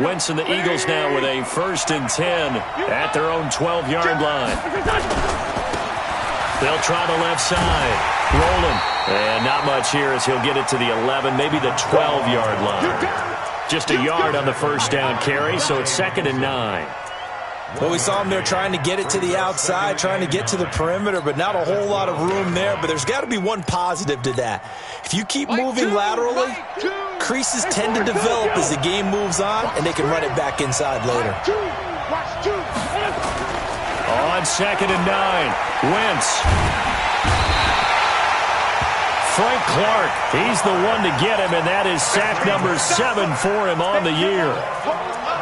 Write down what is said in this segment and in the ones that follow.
Wentz and the Eagles now with a 1st and 10 at their own 12-yard line. They'll try the left side. Rolling. And not much here as he'll get it to the 11, maybe the 12-yard line. Just a yard on the first down carry, so it's 2nd and 9. Well, we saw him there trying to get it to the outside, trying to get to the perimeter, but not a whole lot of room there. But there's got to be one positive to that. If you keep moving laterally, creases tend to develop as the game moves on, and they can run it back inside later. On 2nd and 9, Wentz. Frank Clark, he's the one to get him, and that is sack number 7 for him on the year.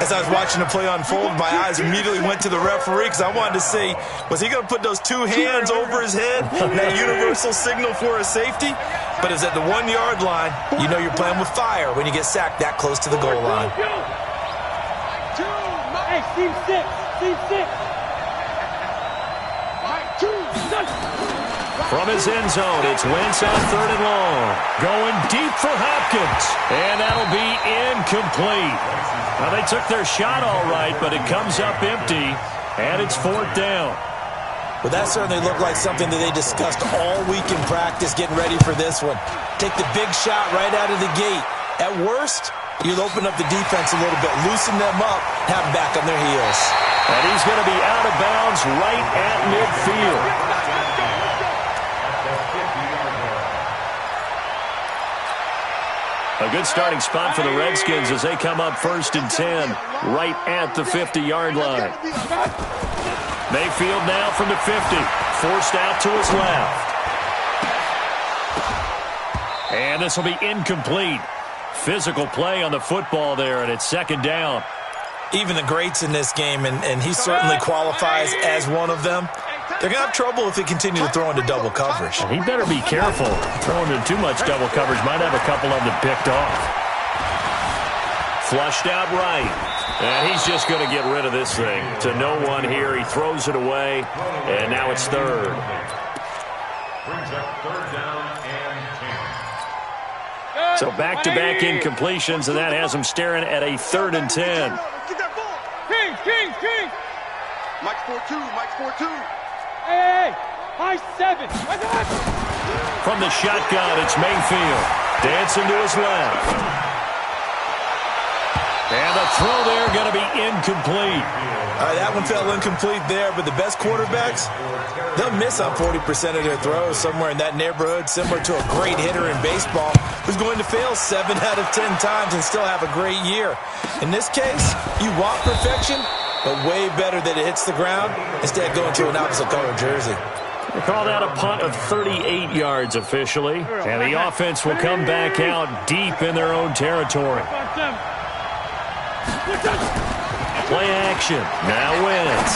As I was watching the play unfold, my eyes immediately went to the referee because I wanted to see, was he going to put those 2 hands over his head, that universal signal for a safety? But it's at the 1-yard line. You know you're playing with fire when you get sacked that close to the goal line. Hey, team 6. From his end zone, it's Wentz on 3rd and long. Going deep for Hopkins. And that'll be incomplete. Now, they took their shot all right, but it comes up empty, and it's 4th down. Well, that certainly looked like something that they discussed all week in practice, getting ready for this one. Take the big shot right out of the gate. At worst, you'll open up the defense a little bit, loosen them up, have them back on their heels. And he's going to be out of bounds right at midfield. A good starting spot for the Redskins as they come up 1st and 10 right at the 50-yard line. Mayfield now from the 50, forced out to his left. And this will be incomplete. Physical play on the football there, and it's 2nd down. Even the greats in this game, and he certainly qualifies as one of them, they're going to have trouble if they continue to throw into double coverage. He better be careful. Throwing into too much double coverage might have a couple of them picked off. Flushed out right. And he's just going to get rid of this thing. To no one here. He throws it away. And now it's 3rd. Brings up 3rd down and 10. So back-to-back incompletions, and that has him staring at a 3rd and 10. Get that ball. King. Mike's 4-2. Mike's 4-2. Hey, high 7. From the shotgun, it's Mayfield. Dancing to his left. And the throw there going to be incomplete. That one fell incomplete there, but the best quarterbacks, they'll miss on 40% of their throws somewhere in that neighborhood, similar to a great hitter in baseball who's going to fail 7 out of 10 times and still have a great year. In this case, you want perfection, but way better that it hits the ground instead of going to an opposite color jersey. They call that a punt of 38 yards officially, and the offense will come back out deep in their own territory. Play action. Now Wentz.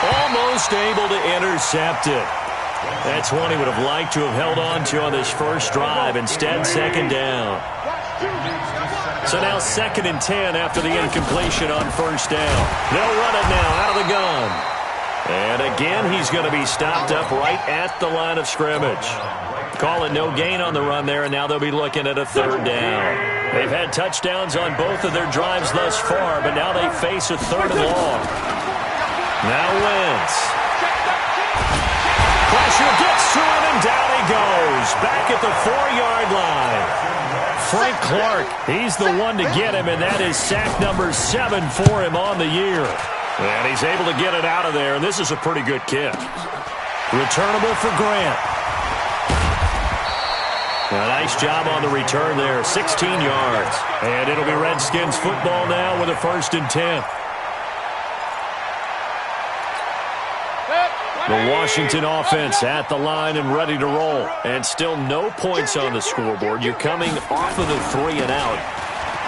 Almost able to intercept it. That's one he would have liked to have held on to on this first drive. Instead, 2nd down. So now 2nd and 10 after the incompletion on 1st down. They'll run it now out of the gun. And again, he's going to be stopped up right at the line of scrimmage. Call it no gain on the run there, and now they'll be looking at a 3rd down. They've had touchdowns on both of their drives thus far, but now they face a 3rd and long. Now Wentz. Pressure gets to him, and down he goes. Back at the 4-yard line. Frank Clark, he's the one to get him, and that is sack number 7 for him on the year. And he's able to get it out of there, and this is a pretty good kick. Returnable for Grant. A nice job on the return there, 16 yards. And it'll be Redskins football now with a 1st and 10. The Washington offense at the line and ready to roll. And still no points on the scoreboard. You're coming off of the 3 and out.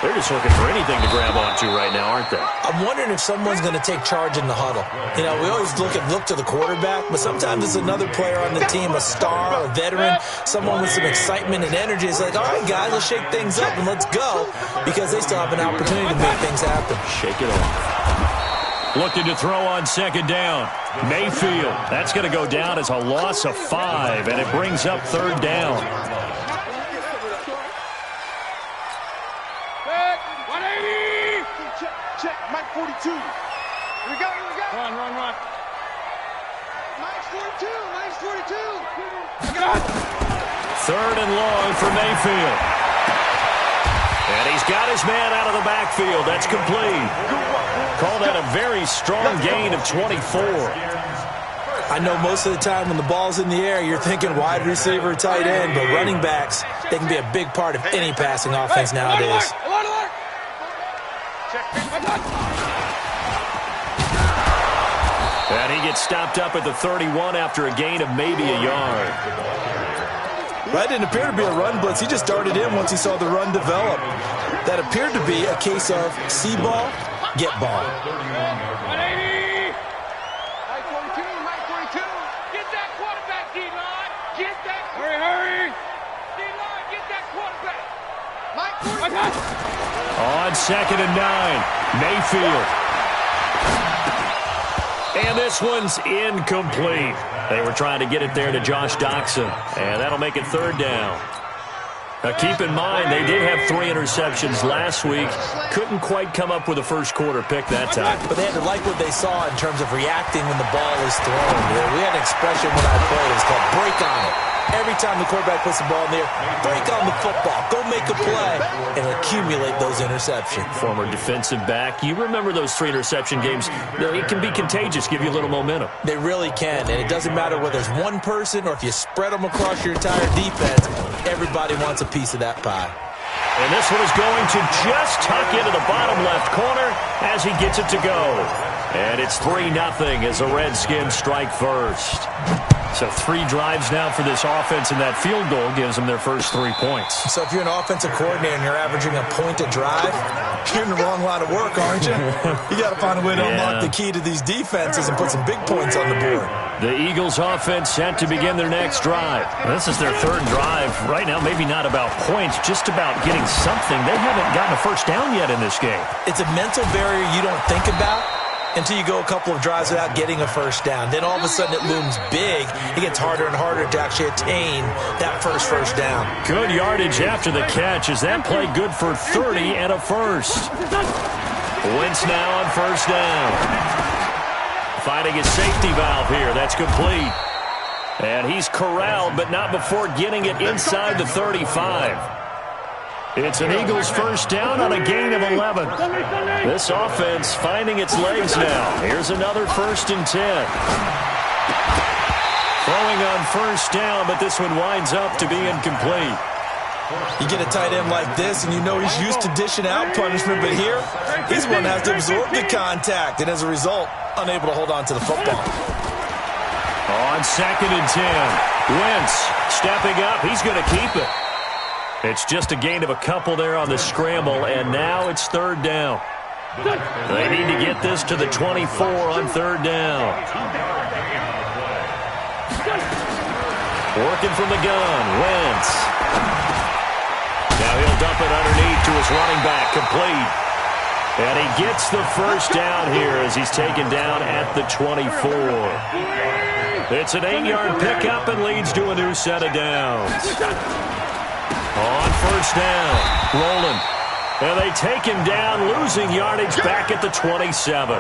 They're just looking for anything to grab onto right now, aren't they? I'm wondering if someone's going to take charge in the huddle. You know, we always look to the quarterback, but sometimes it's another player on the team, a star, a veteran, someone with some excitement and energy. It's like, all right, guys, let's shake things up and let's go, because they still have an opportunity to make things happen. Shake it off. Looking to throw on 2nd down. Mayfield. That's going to go down as a loss of 5, and it brings up 3rd down. Check. 180. Check. Mike 42. Here we go. Run. Mike's 42. Mike's 42. Third and long for Mayfield. And he's got his man out of the backfield. That's complete. Call that a very strong gain of 24. I know most of the time when the ball's in the air, you're thinking wide receiver, tight end, but running backs, they can be a big part of any passing offense nowadays. And he gets stopped up at the 31 after a gain of maybe a yard. That didn't appear to be a run blitz. He just darted in once he saw the run develop. That appeared to be a case of see ball, get ball. 180. Mike 42. Get that quarterback, D-line. Get that. Hurry. D-line, get that quarterback. Mike 42. On 2nd and 9, Mayfield. And this one's incomplete. They were trying to get it there to Josh Doxson, and that'll make it 3rd down. Now, keep in mind, they did have 3 interceptions last week. Couldn't quite come up with a first-quarter pick that time. But they had to like what they saw in terms of reacting when the ball is thrown. We had an expression when I played. It was called break on it. Every time the quarterback puts the ball in there, break on the football. Go make a play and accumulate those interceptions. Former defensive back. You remember those 3 interception games. It can be contagious, give you a little momentum. They really can, and it doesn't matter whether it's one person or if you spread them across your entire defense. Everybody wants a piece of that pie. And this one is going to just tuck into the bottom left corner as he gets it to go. And it's 3-0 as the Redskins strike first. So 3 drives now for this offense, and that field goal gives them their first 3 points. So if you're an offensive coordinator and you're averaging a point a drive, you're in the wrong line of work, aren't you? You got to find a way to unlock the key to these defenses and put some big points on the board. The Eagles offense set to begin their next drive. This is their 3rd drive. Right now, maybe not about points, just about getting something. They haven't gotten a first down yet in this game. It's a mental barrier you don't think about until you go a couple of drives without getting a first down. Then all of a sudden it looms big. It gets harder and harder to actually attain that first down. Good yardage after the catch. Is that play good for 30 and a first? Wentz now on first down. Finding his safety valve here. That's complete. And he's corralled, but not before getting it inside the 35. It's an Eagles first down on a gain of 11. This offense finding its legs now. Here's another 1st and 10. Throwing on first down, but this one winds up to be incomplete. You get a tight end like this, and you know he's used to dishing out punishment, but here, he's one that has to absorb the contact, and as a result, unable to hold on to the football. On 2nd and 10, Wentz stepping up. He's going to keep it. It's just a gain of a couple there on the scramble, and now it's 3rd down. They need to get this to the 24 on 3rd down. Working from the gun, Wentz. Now he'll dump it underneath to his running back, complete. And he gets the first down here as he's taken down at the 24. It's an 8-yard pickup and leads to a new set of downs. On first down, rolling. And they take him down, losing yardage back at the 27.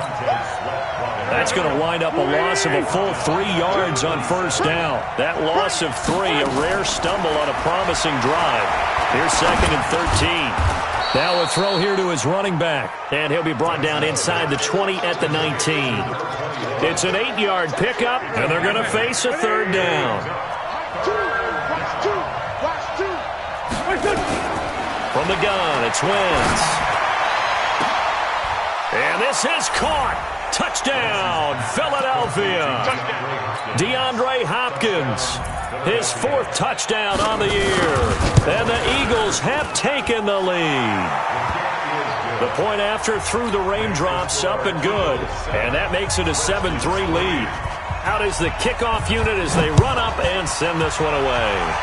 That's going to wind up a loss of a full 3 yards on first down. That loss of 3, a rare stumble on a promising drive. Here's 2nd and 13. Now a throw here to his running back. And he'll be brought down inside the 20 at the 19. It's an 8-yard pickup, and they're going to face a 3rd down. From the gun, it's Wentz. And this is caught. Touchdown, Philadelphia. DeAndre Hopkins, his 4th touchdown on the year. And the Eagles have taken the lead. The point after through the raindrops, up and good. And that makes it a 7-3 lead. Out is the kickoff unit as they run up and send this one away.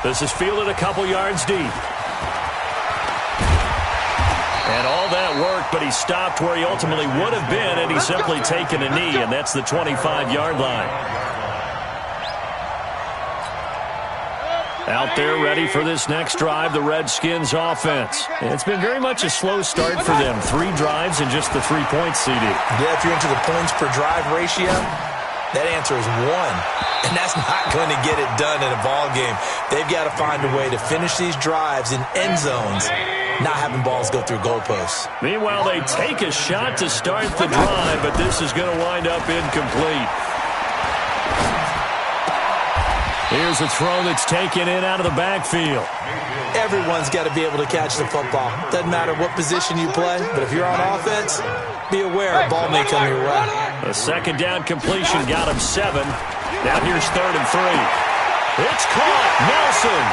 This is fielded a couple yards deep. And all that work, but he stopped where he ultimately would have been, and he's simply taken a knee, and that's the 25-yard line. Out there ready for this next drive, the Redskins offense. It's been very much a slow start for them. 3 drives and just the 3 points, CD. Yeah, if you're into the points per drive ratio, that answer is 1. And that's not going to get it done in a ball game. They've got to find a way to finish these drives in end zones, not having balls go through goalposts. Meanwhile, they take a shot to start the drive, but this is going to wind up incomplete. Here's a throw that's taken in out of the backfield. Everyone's got to be able to catch the football. Doesn't matter what position you play, but if you're on offense, be aware a ball may come your way. A second down completion got him 7. Now here's 3rd and 3. It's caught. Nelson.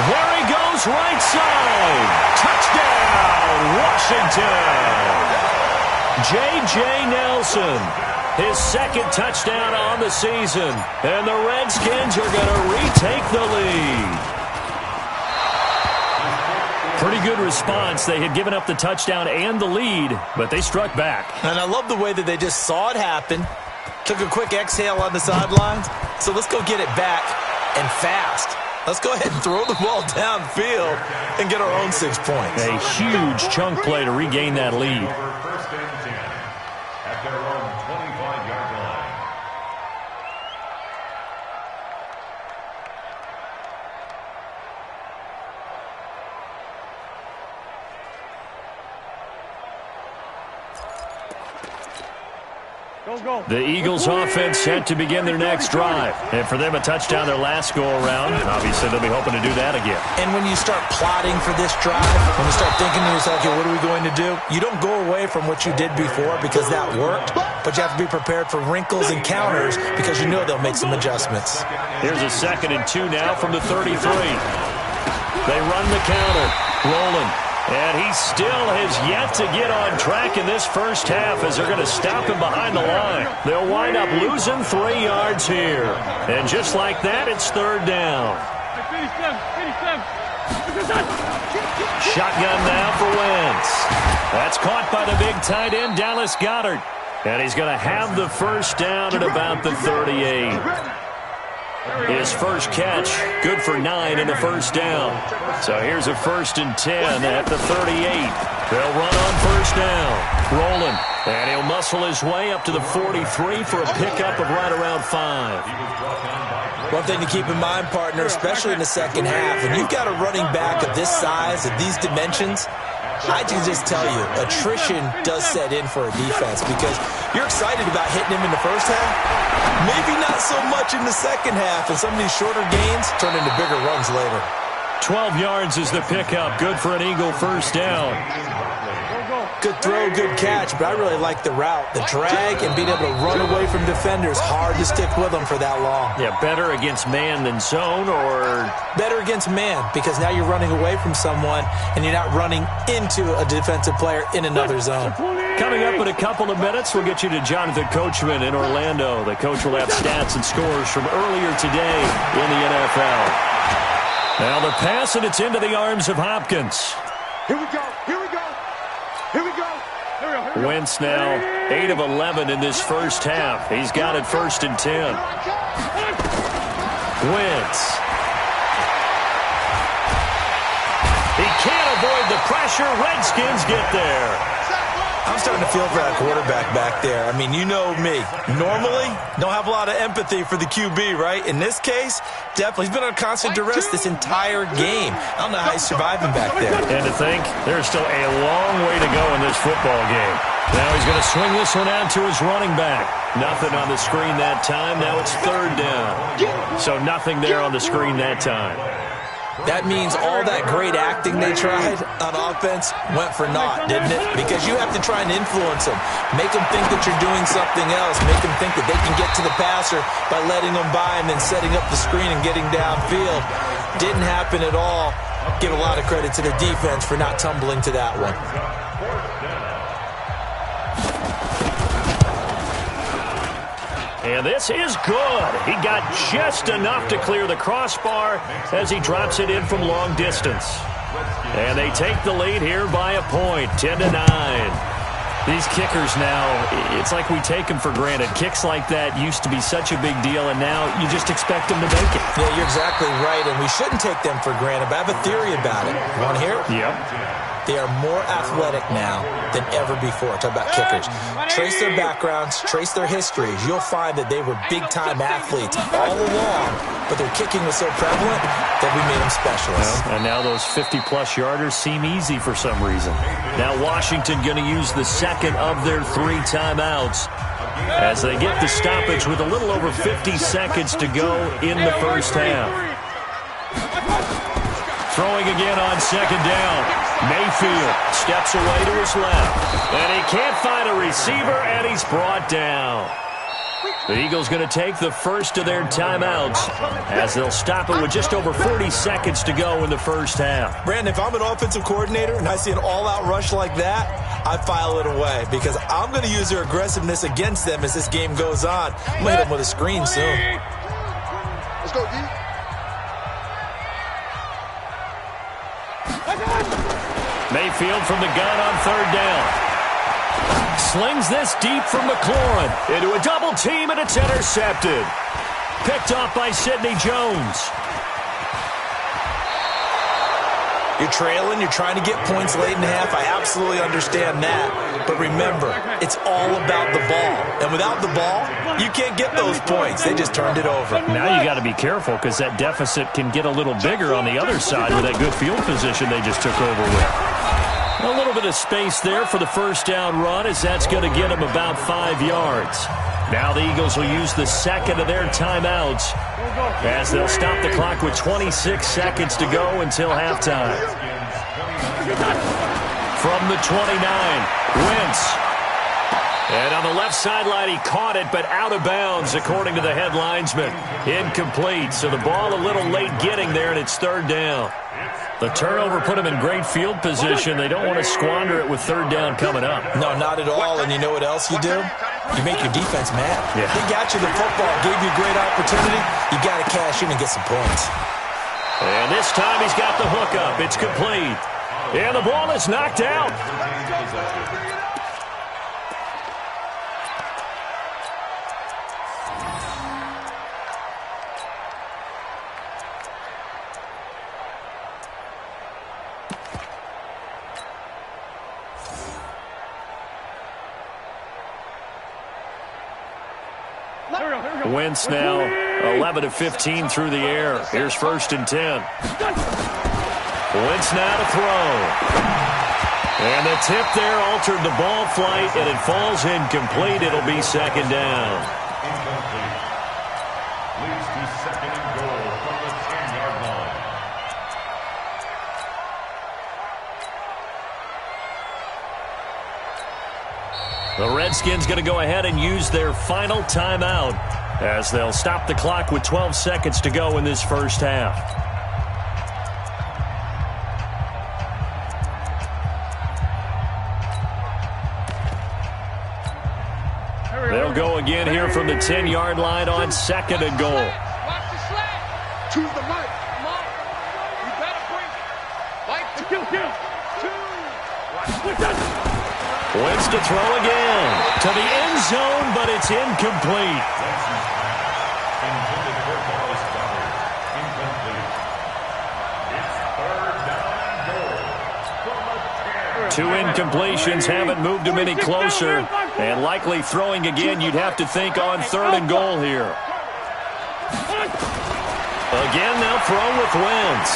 There he goes, right side. Touchdown, Washington. J.J. Nelson. His 2nd touchdown on the season. And the Redskins are going to retake the lead. Pretty good response. They had given up the touchdown and the lead, but they struck back. And I love the way that they just saw it happen, took a quick exhale on the sidelines. So let's go get it back and fast. Let's go ahead and throw the ball downfield and get our own 6 points. A huge chunk play to regain that lead. First and 10 at their own 25-yard line. The Eagles offense set to begin their next drive. And for them, a touchdown their last go-around. Obviously, they'll be hoping to do that again. And when you start plotting for this drive, when you start thinking to yourself, okay, what are we going to do? You don't go away from what you did before because that worked, but you have to be prepared for wrinkles and counters because you know they'll make some adjustments. Here's a 2nd and 2 now from the 33. They run the counter. Rolling. And he still has yet to get on track in this first half as they're going to stop him behind the line. They'll wind up losing 3 yards here. And just like that, it's 3rd down. Shotgun now for Wentz. That's caught by the big tight end, Dallas Goedert. And he's going to have the first down at about the 38. His first catch, good for 9 in the first down. So here's a 1st and 10 at the 38. They'll run on first down. Rolling. And he'll muscle his way up to the 43 for a pickup of right around 5. One thing to keep in mind, partner, especially in the second half, when you've got a running back of this size, of these dimensions, I can just tell you, attrition does set in for a defense because you're excited about hitting him in the first half. Maybe not so much in the second half, and some of these shorter gains turn into bigger runs later. 12 yards is the pickup. Good for an Eagle first down. Good throw, good catch, but I really like the route. The drag and being able to run away from defenders, hard to stick with them for that long. Yeah, better against man than zone, or better against man because now you're running away from someone and you're not running into a defensive player in another zone. Coming up in a couple of minutes, we'll get you to Jonathan Coachman in Orlando. The coach will have stats and scores from earlier today in the NFL. Now the pass, and it's into the arms of Hopkins. Here we go. Here we go. Here we go. Wentz now 8 of 11 in this first half. He's got it 1st and 10. Wentz. He can't avoid the pressure. Redskins get there. I'm starting to feel for that quarterback back there. I mean, you know me. Normally, don't have a lot of empathy for the QB, right? In this case, definitely. He's been on constant duress this entire game. I don't know how he's surviving back there. And to think, there's still a long way to go in this football game. Now he's going to swing this one out to his running back. Nothing on the screen that time. Now it's 3rd down. So nothing there on the screen that time. That means all that great acting they tried on offense went for naught, didn't it? Because you have to try and influence them. Make them think that you're doing something else. Make them think that they can get to the passer by letting them by and then setting up the screen and getting downfield. Didn't happen at all. Give a lot of credit to the defense for not tumbling to that one. And this is good. He got just enough to clear the crossbar as he drops it in from long distance. And they take the lead here by a point, 10-9. These kickers now, it's like we take them for granted. Kicks like that used to be such a big deal, and now you just expect them to make it. Yeah, you're exactly right, and we shouldn't take them for granted, but I have a theory about it. You want to hear it? Yep. They are more athletic now than ever before. Talk about kickers. Trace their backgrounds, trace their histories. You'll find that they were big-time athletes all along, but their kicking was so prevalent that we made them specialists. Well, and now those 50-plus yarders seem easy for some reason. Now Washington going to use the second of their 3 timeouts as they get the stoppage with a little over 50 seconds to go in the first half. Throwing again on second down. Mayfield steps away to his left. And he can't find a receiver, and he's brought down. The Eagles going to take the first of their timeouts as they'll stop it with just over 40 seconds to go in the first half. Brandon, if I'm an offensive coordinator and I see an all-out rush like that, I file it away because I'm going to use their aggressiveness against them as this game goes on. I'm going to hit them with a screen soon. Let's go, D. Mayfield from the gun on third down. Slings this deep from McLaurin into a double team, and it's intercepted. Picked off by Sidney Jones. You're trailing, you're trying to get points late in the half. I absolutely understand that. But remember, it's all about the ball. And without the ball, you can't get those points. They just turned it over. Now you got to be careful because that deficit can get a little bigger on the other side with that good field position they just took over with. A little bit of space there for the first down run as that's going to get them about 5 yards. Now the Eagles will use the second of their timeouts as they'll stop the clock with 26 seconds to go until halftime. From the 29, Wentz. And on the left sideline, he caught it, but out of bounds, according to the head linesman. Incomplete, so the ball a little late getting there, and it's third down. The turnover put them in great field position. They don't want to squander it with third down coming up. No, not at all. And you know what else you do? You make your defense mad. Yeah. They got you the football, gave you a great opportunity. You got to cash in and get some points. And this time he's got the hook up. It's complete. And the ball is knocked out. Wentz now 11 of 15 through the air. Here's first and 10. Wentz now to throw. And the tip there altered the ball flight, and it falls incomplete. It'll be second down. Incomplete. Leads to second and goal from the 10-yard line. The Redskins going to go ahead and use their final timeout as they'll stop the clock with 12 seconds to go in this first half. They'll go again here from the 10-yard line on second and goal. Watch the slant. Choose the mic. Come on. You better bring it. Fight to kill. Wentz to throw again to the end zone, but it's incomplete. Intended for Dallas Goddard. Incomplete. It's third down and goal from the 10. Two incompletions haven't moved him any closer, and likely throwing again, you'd have to think on third and goal here. Again, they'll throw with Wentz.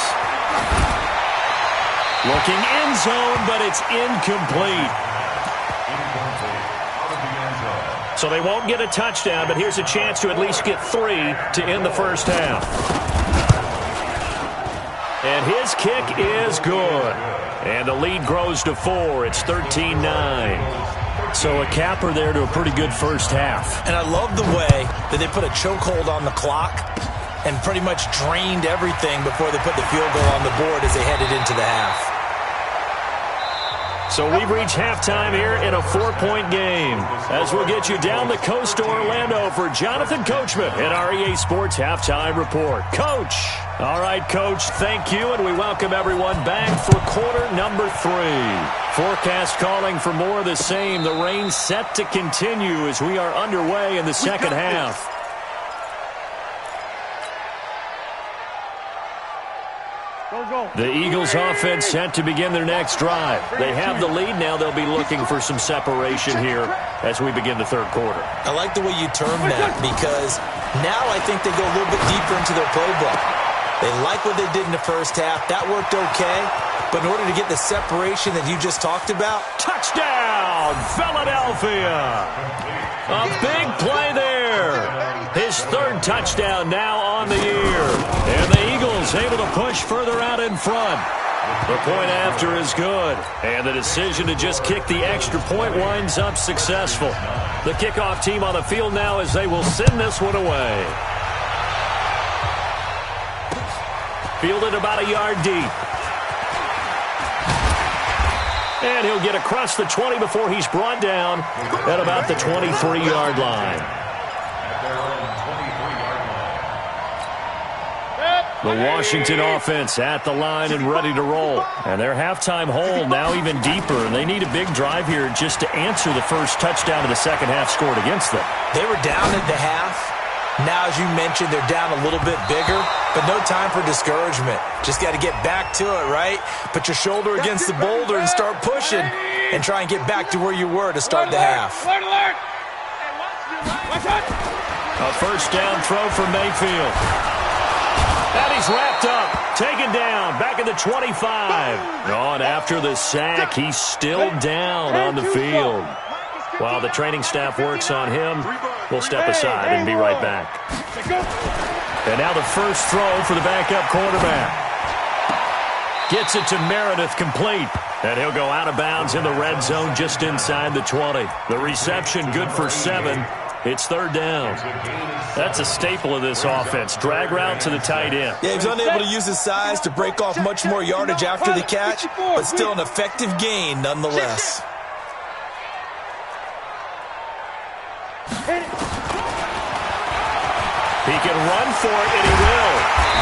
Looking end zone, but it's incomplete. So they won't get a touchdown, but here's a chance to at least get 3 to end the first half. And his kick is good. And the lead grows to 4. It's 13-9. So a capper there to a pretty good first half. And I love the way that they put a chokehold on the clock and pretty much drained everything before they put the field goal on the board as they headed into the half. So we've reached halftime here in a 4-point game. As we'll get you down the coast to Orlando for Jonathan Coachman at our EA Sports Halftime Report. Coach. All right, Coach, thank you, and we welcome everyone back for quarter number 3. Forecast calling for more of the same. The rain set to continue as we are underway in the second half. The Eagles offense set to begin their next drive. They have the lead now. They'll be looking for some separation here as we begin the third quarter. I like the way you term that because now I think they go a little bit deeper into their playbook. They like what they did in the first half. That worked okay. But in order to get the separation that you just talked about. Touchdown, Philadelphia. A big play there. His third touchdown now on the year. And the Eagles able to push further out in front. The point after is good. And the decision to just kick the extra point winds up successful. The kickoff team on the field now as they will send this one away. Fielded about a yard deep. And he'll get across the 20 before he's brought down at about the 23-yard line. The Washington offense at the line and ready to roll. And their halftime hole now even deeper. And they need a big drive here just to answer the first touchdown of the second half scored against them. They were down at the half. Now, as you mentioned, they're down a little bit bigger, but no time for discouragement. Just got to get back to it, right? Put your shoulder against the boulder and start pushing and try and get back to where you were to start the half. A first down throw for Mayfield. And he's wrapped up, taken down, back at the 25. On after the sack, he's still down on the field. While the training staff works on him, we'll step aside and be right back. And now the first throw for the backup quarterback. Gets it to Meredith, complete. And he'll go out of bounds in the red zone just inside the 20. The reception good for 7. It's third down. That's a staple of this offense. Drag route to the tight end. Yeah, he was unable to use his size to break off much more yardage after the catch, but still an effective gain nonetheless. He can run for it, and he will.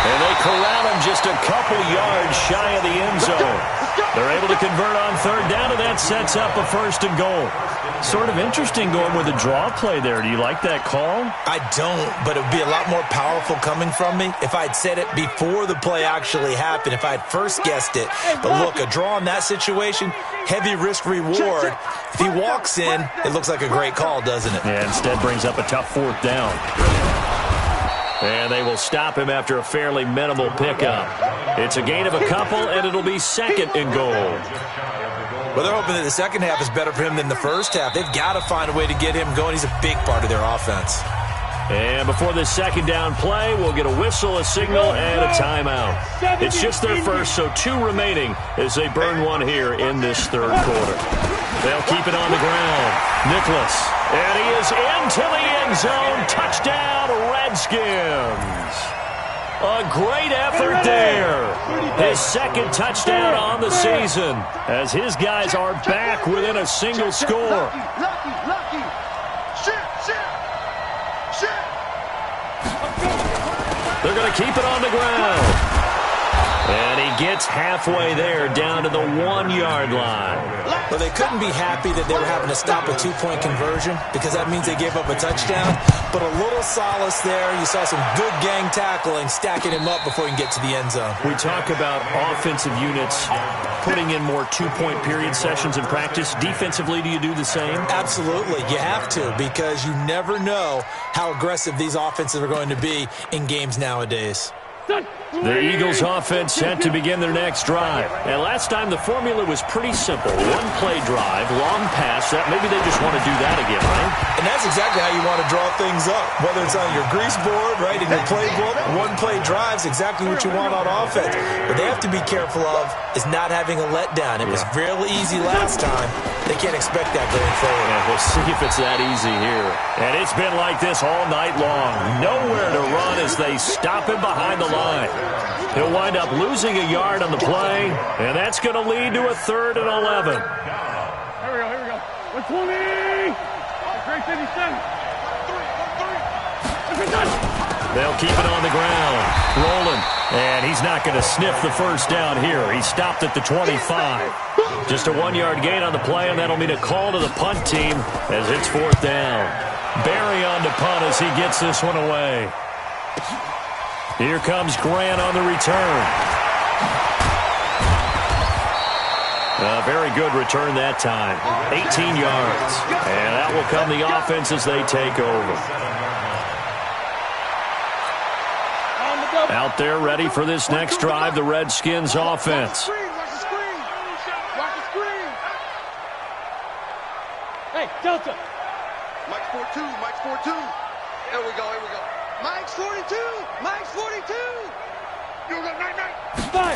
And they corral him just a couple yards shy of the end zone. They're able to convert on third down, and that sets up a first and goal. Sort of interesting going with a draw play there. Do you like that call? I don't, but it would be a lot more powerful coming from me if I'd said it before the play actually happened, if I'd first guessed it. But look, a draw in that situation, heavy risk reward. If he walks in, it looks like a great call, doesn't it? Yeah, instead brings up a tough fourth down. And they will stop him after a fairly minimal pickup. It's a gain of a couple, and it'll be second and goal. Well, they're hoping that the second half is better for him than the first half. They've got to find a way to get him going. He's a big part of their offense. And before this second down play, we'll get a whistle, a signal, and a timeout. It's just their first, so 2 remaining as they burn one here in this third quarter. They'll keep it on the ground. Nicholas, and he is into the end zone. Touchdown, Redskins. A great effort there. His second touchdown on the season as his guys are back within a single score. They're going to keep it on the ground. And he gets halfway there down to the 1-yard line. Well, they couldn't be happy that they were having to stop a 2-point conversion because that means they gave up a touchdown. But a little solace there. You saw some good gang tackling, stacking him up before he can get to the end zone. We talk about offensive units putting in more 2-point period sessions in practice. Defensively, do you do the same? Absolutely. You have to because you never know how aggressive these offenses are going to be in games nowadays. The Eagles offense set to begin their next drive. And last time the formula was pretty simple. 1-play drive, long pass. That maybe they just want to do that again, right? And that's exactly how you want to draw things up. Whether it's on your grease board, right, in your playbook, 1-play drive's exactly what you want on offense. What they have to be careful of is not having a letdown. It was real easy last time. They can't expect that going forward. Yeah, we'll see if it's that easy here. And it's been like this all night long. Nowhere to run as they stop him behind the line. He'll wind up losing a yard on the play, and that's going to lead to a 3rd and 11. Here we go. 120. Great 57. They'll keep it on the ground. Rolling. And he's not going to sniff the first down here. He stopped at the 25. Just a 1-yard gain on the play, and that'll mean a call to the punt team as it's 4th down. Barry on the punt as he gets this one away. Here comes Grant on the return. A very good return that time. 18 yards. And that will come the offense as they take over. Out there ready for this next drive, the Redskins offense. Watch the screen. Watch the screen. Hey, Delta. Mike's 4-2. Mike's 4-2. Here we go. Here we go. Mike's 42. Mike's 42. You go, night. Fire.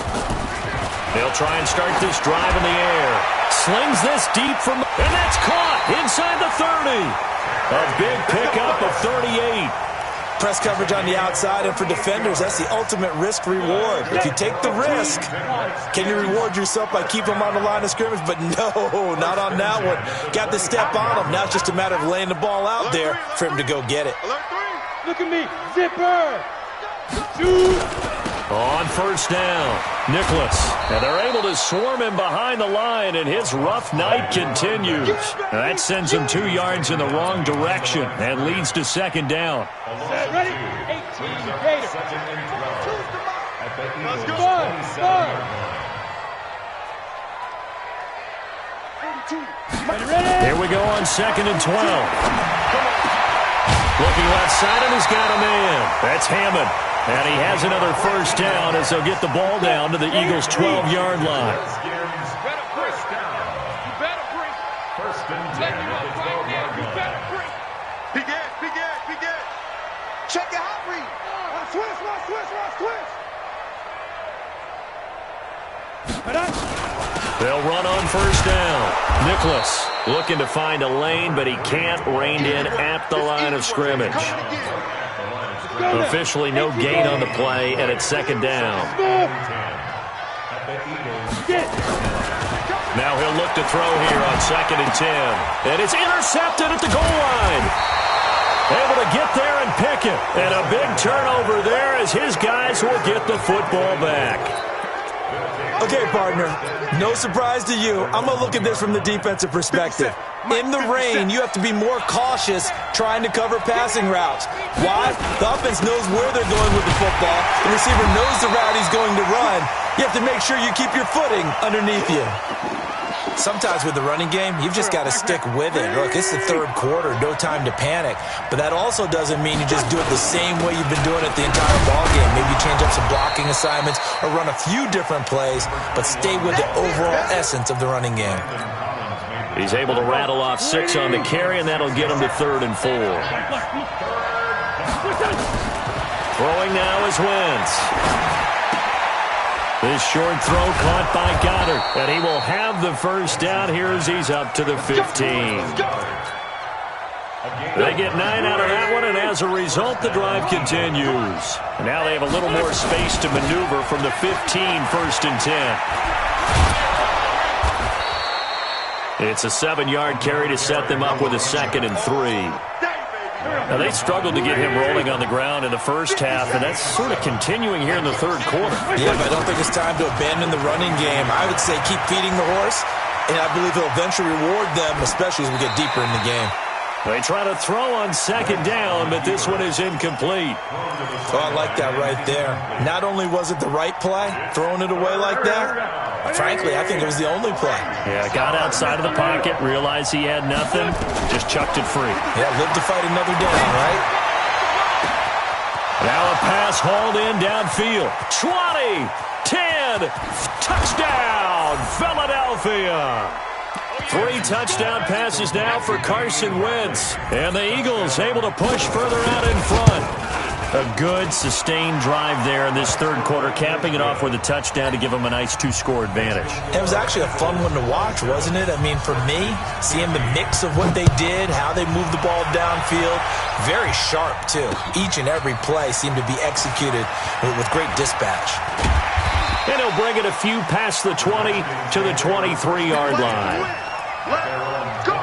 They'll try and start this drive in the air. Slings this deep from, and that's caught inside the 30. A big pickup of 38. Press coverage on the outside, and for defenders, that's the ultimate risk-reward. If you take the risk, can you reward yourself by keeping them on the line of scrimmage? But no, not on that one. Got the step on him. Now it's just a matter of laying the ball out there for him to go get it. Alert 3. Look at me. Zipper. Shoot. On first down, Nicholas. And they're able to swarm him behind the line, and his rough night continues. Now that sends him 2 yards in the wrong direction and leads to 2nd down. Ready? 18 Gator. Let's go. Here we go on 2nd and 12. Looking left side, and he's got a man. That's Hammond. And he has another first down as they'll get the ball down to the Eagles' 12-yard line. You better bring. First and 10. Let me know right now. You better bring. Big Ed. Check your hot read. Switch. They'll run on first down. Nicholas looking to find a lane, but he can't. Reined in at the line of scrimmage. Officially no gain on the play, and it's 2nd down. Now he'll look to throw here on 2nd and 10. And it's intercepted at the goal line. Able to get there and pick it. And a big turnover there as his guys will get the football back. Okay, partner, no surprise to you. I'm going to look at this from the defensive perspective. In the rain, you have to be more cautious trying to cover passing routes. Why? The offense knows where they're going with the football. The receiver knows the route he's going to run. You have to make sure you keep your footing underneath you. Sometimes with the running game, you've just got to stick with it. Look, it's the 3rd quarter, no time to panic. But that also doesn't mean you just do it the same way you've been doing it the entire ball game. Maybe change up some blocking assignments or run a few different plays, but stay with the overall essence of the running game. He's able to rattle off 6 on the carry, and that'll get him to 3rd and 4. Throwing now is Wentz. This short throw caught by Goddard, and he will have the first down here as he's up to the 15. They get 9 out of that one, and as a result, the drive continues. And now they have a little more space to maneuver from the 15, 1st and 10. It's a 7-yard carry to set them up with a 2nd and 3. Now, they struggled to get him rolling on the ground in the first half, and that's sort of continuing here in the 3rd quarter. Yeah, but I don't think it's time to abandon the running game. I would say keep feeding the horse, and I believe he'll eventually reward them, especially as we get deeper in the game. They try to throw on 2nd down, but this one is incomplete. Oh, I like that right there. Not only was it the right play, throwing it away like that, frankly, I think it was the only play. Yeah, got outside of the pocket, realized he had nothing, just chucked it free. Yeah, live to fight another down, right? Now a pass hauled in downfield. 20, 10, touchdown, Philadelphia. 3 touchdown passes now for Carson Wentz. And the Eagles able to push further out in front. A good, sustained drive there in this 3rd quarter, capping it off with a touchdown to give them a nice 2-score advantage. It was actually a fun one to watch, wasn't it? I mean, for me, seeing the mix of what they did, how they moved the ball downfield, very sharp, too. Each and every play seemed to be executed with great dispatch. And he'll bring it a few past the 20 to the 23-yard line. Let's go.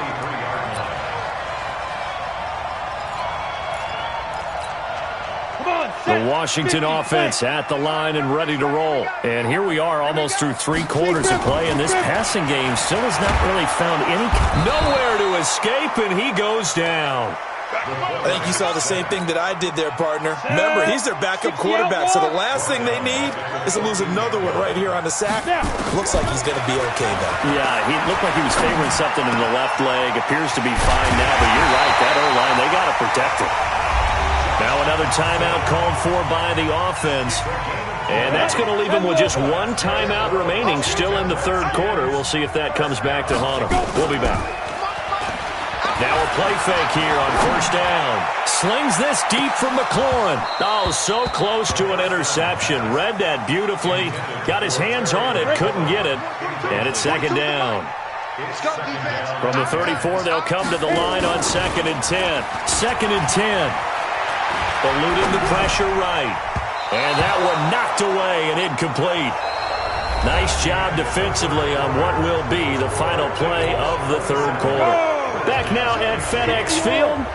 Come on, The Washington offense at the line and ready to roll. And here we are almost through 3 quarters of play, and this passing game still has not really found any... Nowhere to escape, and he goes down. I think you saw the same thing that I did there, partner. Remember, he's their backup quarterback, so the last thing they need is to lose another one right here on the sack. Looks like he's going to be okay, though. Yeah, he looked like he was favoring something in the left leg. Appears to be fine now, but you're right, that O-line, they got to protect it. Now another timeout called for by the offense. And that's going to leave him with just 1 timeout remaining still in the 3rd quarter. We'll see if that comes back to haunt him. We'll be back. Now a play fake here on 1st down. Slings this deep from McLaurin. Oh, so close to an interception. Read that beautifully. Got his hands on it, couldn't get it. And it's 2nd down. From the 34, they'll come to the line on 2nd and 10. 2nd and 10. Eluding the pressure right. And that one knocked away and incomplete. Nice job defensively on what will be the final play of the 3rd quarter. Back now at FedEx Field.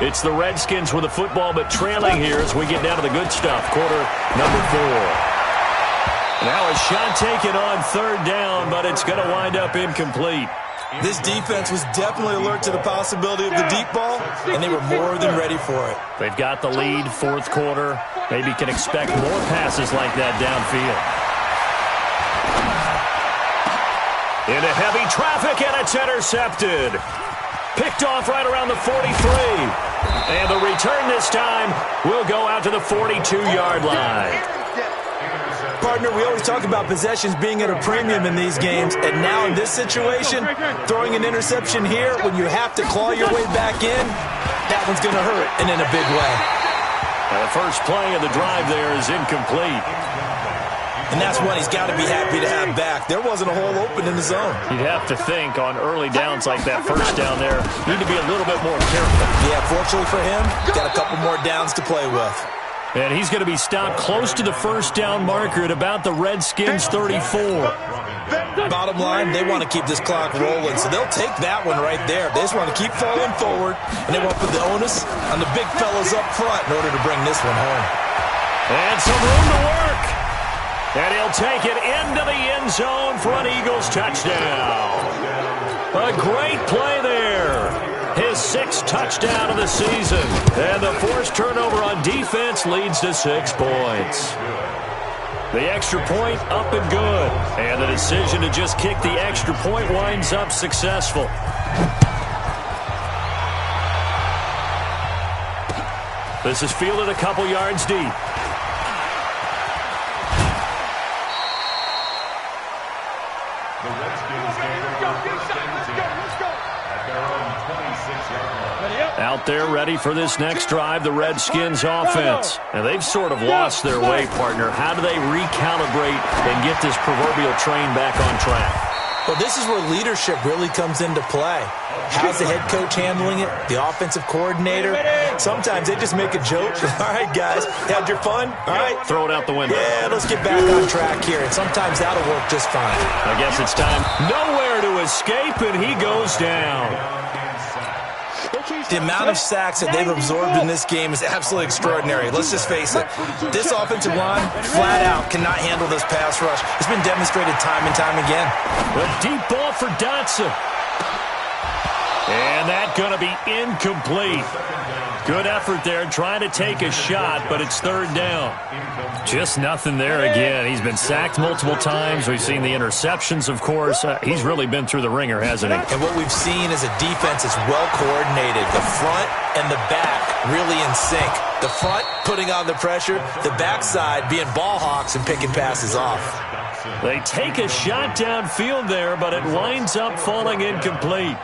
It's the Redskins with the football, but trailing here as we get down to the good stuff. Quarter number 4. Now a shot taken on 3rd down, but it's going to wind up incomplete. This defense was definitely alert to the possibility of the deep ball, and they were more than ready for it. They've got the lead, 4th quarter. Maybe can expect more passes like that downfield. Into heavy traffic, and it's intercepted. Picked off right around the 43. And the return this time will go out to the 42-yard line. Partner, we always talk about possessions being at a premium in these games, and now in this situation, throwing an interception here when you have to claw your way back in, that one's going to hurt, and in a big way. And the first play of the drive there is incomplete. And that's one he's got to be happy to have back. There wasn't a hole open in the zone. You'd have to think on early downs like that first down there, need to be a little bit more careful. Yeah, fortunately for him, got a couple more downs to play with. And he's going to be stopped close to the 1st down marker at about the Redskins' 34. Bottom line, they want to keep this clock rolling, so they'll take that one right there. They just want to keep falling forward, and they want to put the onus on the big fellas up front in order to bring this one home. And some room to work. And he'll take it into the end zone for an Eagles touchdown. A great play there. His 6th touchdown of the season. And the forced turnover on defense leads to 6 points. The extra point up and good. And the decision to just kick the extra point winds up successful. This is fielded a couple yards deep. Out there ready for this next drive, the Redskins offense. And they've sort of lost their way, partner. How do they recalibrate and get this proverbial train back on track? Well, this is where leadership really comes into play. How's the head coach handling it? The offensive coordinator? Sometimes they just make a joke. All right, guys, had your fun? All right. Throw it out the window. Yeah, let's get back on track here. And sometimes that'll work just fine. I guess it's time. Nowhere to escape, and he goes down. The amount of sacks that they've absorbed in this game is absolutely extraordinary. Let's just face it. This offensive line, flat out, cannot handle this pass rush. It's been demonstrated time and time again. A deep ball for Dotson. And that's going to be incomplete. Good effort there, trying to take a shot, but it's 3rd down. Just nothing there again. He's been sacked multiple times. We've seen the interceptions, of course. He's really been through the ringer, hasn't he? And what we've seen is a defense that's well coordinated. The front and the back really in sync. The front putting on the pressure, the backside being ball hawks and picking passes off. They take a shot downfield there, but it winds up falling incomplete.